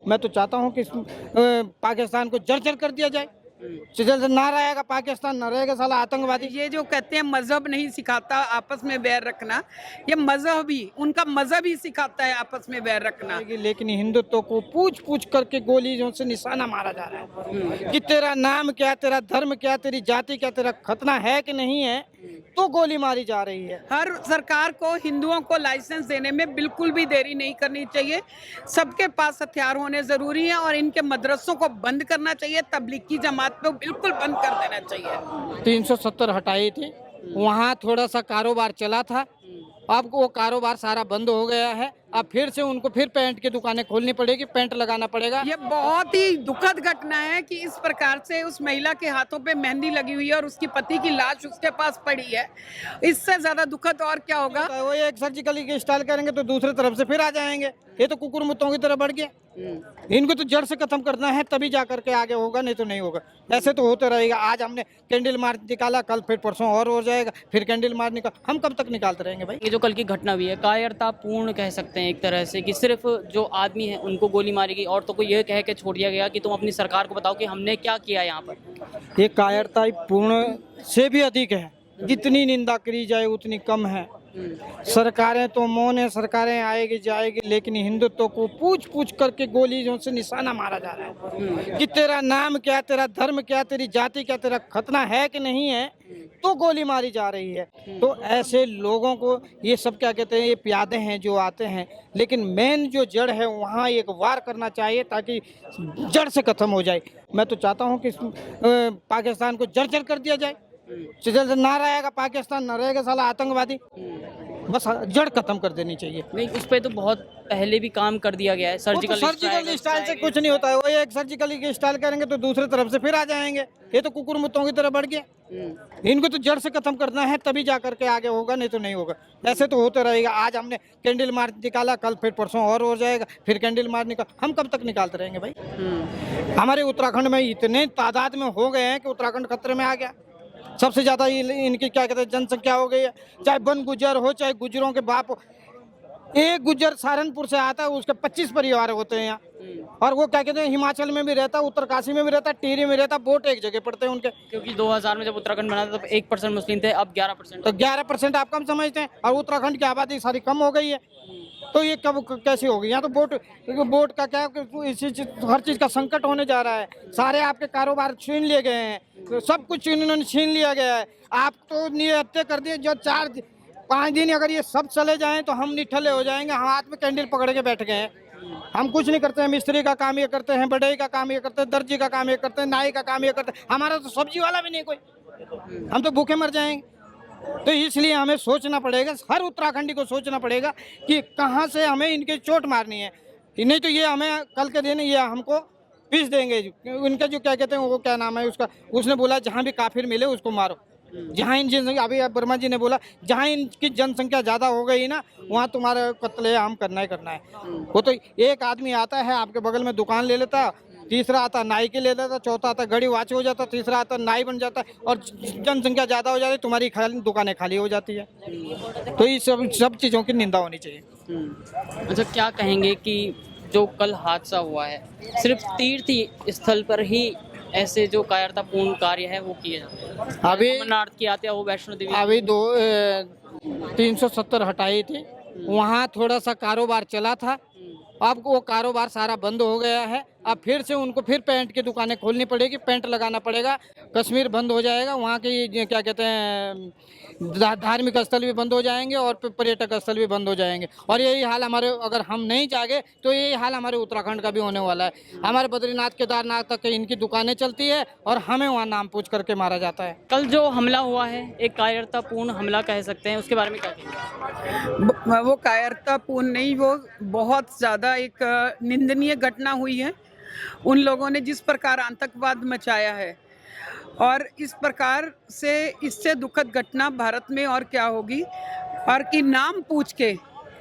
मैं तो चाहता हूँ कि पाकिस्तान को जर्जर कर दिया जाए। जल्द ना रहेगा पाकिस्तान, ना रहेगा साला आतंकवादी। ये जो कहते हैं मजहब नहीं सिखाता आपस में बैर रखना, ये मजहब ही, उनका मजहब ही सिखाता है आपस में बैर रखना। लेकिन हिंदुत्व को पूछ पूछ करके गोलियों से निशाना मारा जा रहा है कि तेरा नाम क्या, तेरा धर्म क्या, तेरी जाति क्या, तेरा खतना है कि नहीं है, तो गोली मारी जा रही है। हर सरकार को हिंदुओं को लाइसेंस देने में बिल्कुल भी देरी नहीं करनी चाहिए। सबके पास हथियार होने जरूरी है और इनके मदरसों को बंद करना चाहिए। तबलीगी जमात को बिल्कुल बंद कर देना चाहिए। 370 हटाई थी, वहाँ थोड़ा सा कारोबार चला था, अब वो कारोबार सारा बंद हो गया है। अब फिर से उनको फिर पेंट की दुकानें खोलनी पड़ेगी, पेंट लगाना पड़ेगा। ये बहुत ही दुखद घटना है कि इस प्रकार से उस महिला के हाथों पे मेहंदी लगी हुई है और उसकी पति की लाश उसके पास पड़ी है। इससे ज्यादा दुखद और क्या होगा। वो एक सर्जिकली की स्टाइल करेंगे तो दूसरी तरफ से फिर आ जाएंगे। ये तो कुकुर मुत्तों की तरह बढ़ गया। इनको तो जड़ से खत्म करना है, तभी जा करके आगे होगा, नहीं तो नहीं होगा। ऐसे तो होते रहेगा। आज हमने कैंडल मार्च निकाला, कल फिर परसों और हो जाएगा, फिर कैंडल मार्च निकाल, हम कब तक निकालते रहेंगे भाई। ये जो कल की घटना हुई है कायरतापूर्ण कह सकते हैं एक तरह से, कि सिर्फ जो आदमी है उनको गोली मारी गई, औरतों को यह कह के छोड़ दिया गया कि तुम अपनी सरकार को बताओ कि हमने क्या किया यहाँ पर। ये कायरता पूर्ण से भी अधिक है। जितनी निंदा करी जाए उतनी कम है। सरकारें तो मौन है, सरकारें आएगी जाएगी, लेकिन हिंदुत्व को पूछ पूछ करके गोलियों से निशाना मारा जा रहा है कि तेरा नाम क्या, तेरा धर्म क्या, तेरी जाति क्या, तेरा खतना है कि नहीं है, तो गोली मारी जा रही है। तो ऐसे लोगों को ये सब क्या कहते हैं, ये प्यादे हैं जो आते हैं, लेकिन मेन जो जड़ है वहाँ एक वार करना चाहिए ताकि जड़ से खत्म हो जाए। मैं तो चाहता हूँ कि पाकिस्तान को जर्जर कर दिया जाए। जल्द ना रहेगा पाकिस्तान, ना रहेगा साला आतंकवादी, बस जड़ खत्म कर देनी चाहिए। नहीं, उस पर तो बहुत पहले भी काम कर दिया गया है। सर्जिकल स्टाइल से कुछ नहीं होता है। वो एक सर्जिकली की स्टाइल करेंगे तो दूसरी तरफ से फिर आ जाएंगे। ये तो कुकुर मुत्तों की तरह बढ़ गया। इनको तो जड़ से खत्म करना है, तभी जा करके आगे होगा, नहीं तो नहीं होगा। ऐसे तो होते रहेगा। आज हमने कैंडल मार्च निकाला, कल फिर परसों और हो जाएगा, फिर कैंडल मार्च निकाल, हम कब तक निकालते रहेंगे भाई। हमारे उत्तराखंड में इतने तादाद में हो गए हैं कि उत्तराखंड खतरे में आ गया। सबसे ज्यादा इनकी क्या कहते हैं जनसंख्या हो गई है। चाहे बन गुजर हो, चाहे गुजरों के बाप हो। एक गुजर सहारनपुर से आता है, उसके 25 परिवार होते हैं यहाँ। और वो क्या कहते हैं हिमाचल में भी रहता, उत्तरकाशी में भी रहता, टिहरी में रहता, वोट एक जगह पड़ते हैं उनके। क्योंकि 2000 में जब उत्तराखंड बना था तब 1% मुस्लिम थे, अब 11%। तो 11% आप कम समझते हैं, और उत्तराखंड की आबादी सारी कम हो गई है। तो ये कब कैसे होगी। यहाँ तो वोट का क्या, हर चीज का संकट होने जा रहा है। सारे आपके कारोबार छीन लिए गए हैं, सब कुछ इन्होंने छीन लिया गया है। आप तो निहत्थे कर दिए। जो 4-5 दिन अगर ये सब चले जाएं तो हम निठल्ले हो जाएंगे। हम हाथ में कैंडल पकड़ के बैठ गए हैं। हम कुछ नहीं करते हैं। मिस्त्री का काम ये करते हैं, बढ़ई का काम ये करते हैं, दर्जी का काम ये करते हैं, नाई का काम ये करते हैं। हमारा तो सब्जी वाला भी नहीं कोई। हम तो भूखे मर जाएंगे। तो इसलिए हमें सोचना पड़ेगा, हर उत्तराखंडी को सोचना पड़ेगा कि कहाँ से हमें इनके चोट मारनी है। नहीं तो ये हमें कल के दिन ये हमको पीस देंगे। उनका जो क्या कहते हैं, वो क्या नाम है उसका, उसने बोला जहाँ भी काफिर मिले उसको मारो। जहाँ इन जनसंख्या, अभी वर्मा जी ने बोला, जहाँ इनकी जनसंख्या ज्यादा हो गई ना, वहाँ तुम्हारा कत्लेआम करना ही करना है। वो तो एक आदमी आता है आपके बगल में दुकान ले लेता, तीसरा आता नाई के ले लेता, चौथा आता घड़ी वाच हो जाता, तीसरा आता नाई बन जाता, और जनसंख्या ज्यादा हो जाती, तुम्हारी दुकानें खाली हो जाती है। तो ये सब चीजों की निंदा होनी चाहिए। अच्छा, क्या कहेंगे कि जो कल हादसा हुआ है, सिर्फ तीर्थ स्थल पर ही ऐसे जो कायरतापूर्ण कार्य है वो किए जाते हैं। अभी अमरनाथ की आते हैं, वो वैष्णो देवी। अभी 370 हटाई थी, वहाँ थोड़ा सा कारोबार चला था, अब वो कारोबार सारा बंद हो गया है। अब फिर से उनको फिर पेंट की दुकानें खोलनी पड़ेगी, पेंट लगाना पड़ेगा। कश्मीर बंद हो जाएगा, वहाँ की क्या कहते हैं धार्मिक स्थल भी बंद हो जाएंगे और पर्यटक स्थल भी बंद हो जाएंगे। और यही हाल हमारे, अगर हम नहीं जागे तो यही हाल हमारे उत्तराखंड का भी होने वाला है। हमारे बद्रीनाथ केदारनाथ तक इनकी दुकानें चलती है और हमें वहाँ नाम पूछ करके मारा जाता है। कल जो हमला हुआ है एक कायरतापूर्ण हमला कह सकते हैं, उसके बारे में क्या कहेंगे। वो कायरतापूर्ण नहीं, वो बहुत ज़्यादा एक निंदनीय घटना हुई है। उन लोगों ने जिस प्रकार आतंकवाद मचाया है, और इस प्रकार से इससे दुखद घटना भारत में और क्या होगी, और कि नाम पूछ के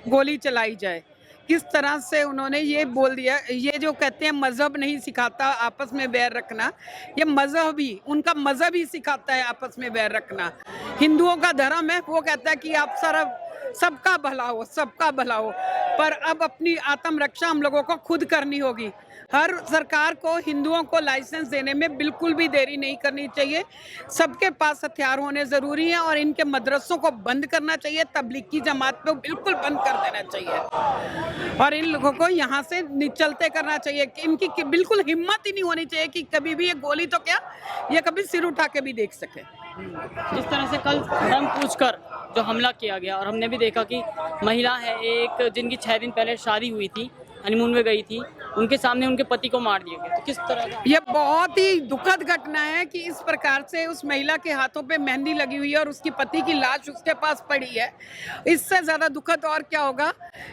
गोली चलाई जाए। किस तरह से उन्होंने ये बोल दिया। ये जो कहते हैं मजहब नहीं सिखाता आपस में बैर रखना, ये मजहब ही, उनका मजहब ही सिखाता है आपस में बैर रखना। हिंदुओं का धर्म है, वो कहता है कि आप सारा सबका भला हो, सबका भला हो। पर अब अपनी आत्मरक्षा हम लोगों को खुद करनी होगी। हर सरकार को हिंदुओं को लाइसेंस देने में बिल्कुल भी देरी नहीं करनी चाहिए। सबके पास हथियार होने ज़रूरी हैं और इनके मदरसों को बंद करना चाहिए, तबलीगी जमात को बिल्कुल बंद कर देना चाहिए और इन लोगों को यहाँ से निचलते करना चाहिए कि इनकी बिल्कुल हिम्मत ही नहीं होनी चाहिए कि कभी भी ये गोली तो क्या, ये कभी सिर उठा के भी देख सके। जिस तरह से कल दम पूछकर जो हमला किया गया और हमने भी देखा कि महिला है एक जिनकी 6 दिन पहले शादी हुई थी, हनीमून में गई थी, उनके सामने उनके पति को मार दिया गया, तो किस तरह का ये बहुत ही दुखद घटना है कि इस प्रकार से उस महिला के हाथों पे मेहंदी लगी हुई है और उसकी पति की लाश उसके पास पड़ी है। इससे ज़्यादा दुखद और क्या होगा।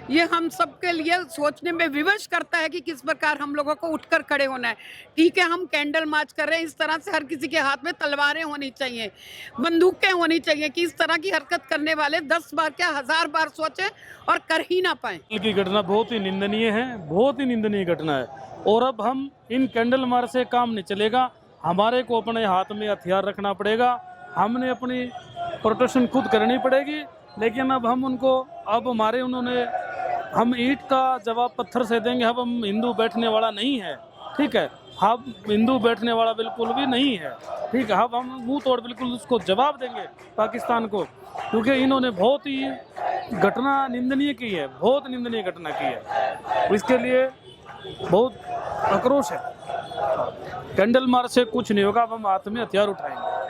ये हम सबके लिए सोचने में विवश करता है कि किस प्रकार हम लोगों को उठकर खड़े होना है। ठीक है, हम कैंडल मार्च कर रहे हैं, इस तरह से हर किसी के हाथ में तलवारें होनी चाहिए, बंदूकें होनी चाहिए कि इस तरह की हरकत करने वाले 10 बार क्या 1000 बार सोचें और कर ही ना पाए। की घटना बहुत ही निंदनीय है, बहुत ही निंदनीय घटना है और अब हम इन कैंडल मार्च से काम नहीं चलेगा। हमारे को अपने हाथ में हथियार रखना पड़ेगा, हमने अपनी प्रोटेक्शन खुद करनी पड़ेगी। लेकिन अब हम उनको हम ईंट का जवाब पत्थर से देंगे। अब हम हिंदू बैठने वाला नहीं है, ठीक है, हम हिंदू बैठने वाला बिल्कुल भी नहीं है, ठीक है। अब हम मुंह तोड़ बिल्कुल उसको जवाब देंगे पाकिस्तान को, क्योंकि इन्होंने बहुत ही घटना निंदनीय की है, बहुत निंदनीय घटना की है। इसके लिए बहुत आक्रोश है। कैंडल मार्च से कुछ नहीं होगा, अब हम हाथ में हथियार उठाएंगे।